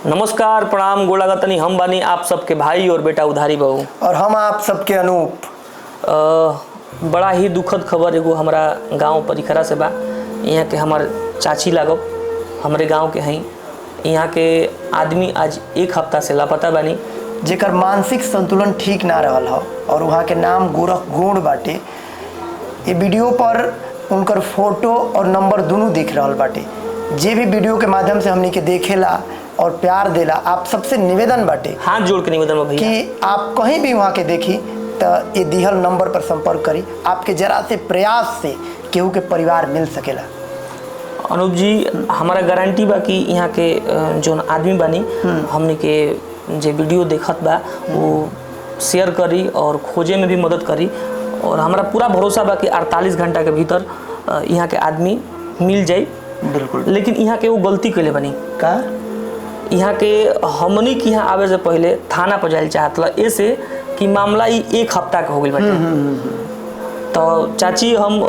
नमस्कार, प्रणाम, गोलागतनी। हम बानी आप सबके भाई और बेटा उधारी बहू, और हम आप सबके अनूप। बड़ा ही दुखद खबर एगो हमारा गांव परिखरा से बा। यहाँ के हमार चाची लागो हमारे गांव के हैं। यहाँ के आदमी आज एक हफ्ता से लापता बानी, जेकर मानसिक संतुलन ठीक ना रहल हो और वहाँ के नाम गोरख गोड़ बाटे। ये वीडियो पर उनकर फोटो और नंबर दोनों दिख रहल बाटे। जे भी वीडियो के माध्यम से हमनी के देखेला और प्यार देला, आप सबसे निवेदन बाटे, हाथ जोड़ के निवेदन भैया कि आप कहीं भी वहाँ के देखी तो ये दिहल नंबर पर संपर्क करी। आपके जरा से प्रयास से केहू के परिवार मिल सकेला। अनूप जी, हमारा गारंटी बा कि यहाँ के जो आदमी बानी हमने के जे वीडियो देखत बा वो शेयर करी और खोजे में भी मदद करी। और हमारा पूरा भरोसा बा कि 48 घंटा के भीतर यहाँ के आदमी मिल जाए। बिल्कुल। लेकिन यहाँ के वो गलती कैले बनी का यहाँ के हमनी के यहाँ आवे से पहले थाना पर जाए चाहत ऐसे कि मामला ही एक हफ्ता का हो गई बाटे। तो चाची हम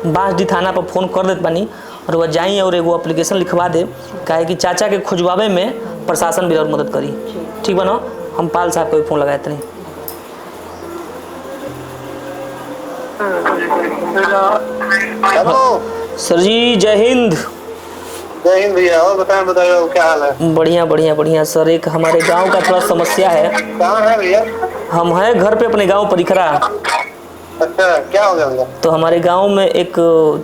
बांसडी थाना पर फोन कर देते बानी और वह जाई और एगो एप्लीकेशन लिखवा दे, काहे कि चाचा के खोजवावे में प्रशासन भी और मदद करी। ठीक बा ना? हम पाल साहब को फोन लगाए थे। हेलो सर जी, जय हिंद। जय हिंद भैया। और बताइए क्या हाल है? बढ़िया बढ़िया बढ़िया सर। एक हमारे गांव का थोड़ा समस्या है। कहाँ है भैया? हम हैं घर पे अपने गांव परिखरा। अच्छा, क्या हो गया भैया? तो हमारे गांव में एक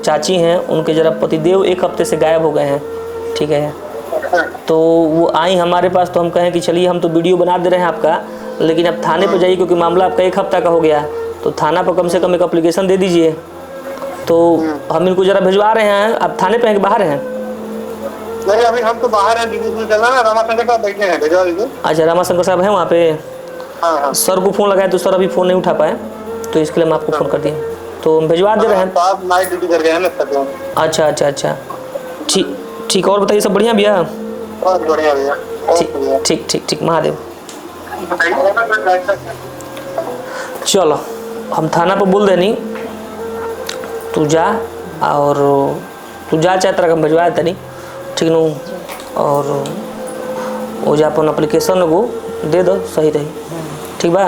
चाची हैं, उनके जरा पतिदेव एक हफ्ते से गायब हो गए हैं। ठीक है। तो वो आई हमारे पास, तो हम कहें कि चलिए हम तो वीडियो बना दे रहे हैं आपका, लेकिन अब थाने पर जाइए क्योंकि मामला आपका एक हफ्ता का हो गया। तो थाना पर कम से कम एक एप्लीकेशन दे दीजिए। तो हम इनको जरा भिजवा रहे हैं। आप थाने पे हैं कि बाहर हैं? नहीं, अभी हम तो बाहर हैं, ड्यूटी में चल रहा है। रामाशंकर साहब बैठे हैं, भिजवा दीजिए। अच्छा, रामाशंकर साहब हैं वहाँ पे? हाँ। सर को फ़ोन लगाए तो सर अभी फ़ोन नहीं उठा पाए, तो इसके लिए हम आपको फ़ोन कर दिए। तो हम भिजवा दे रहे हैं। आप नाइट ड्यूटी कर गए हैं ना? अच्छा अच्छा अच्छा, ठीक ठीक। और बताइए, सब बढ़िया भैया? बहुत बढ़िया भैया। ठीक ठीक ठीक ठीक, महादेव। चलो, हम थाना पर बोल देनी, तू जा और तू जा चाहे तरह हम भिजवा देते नहीं। ठीक नू? और वो जा अपन एप्लीकेशन को दे दो, सही रही। ठीक बा?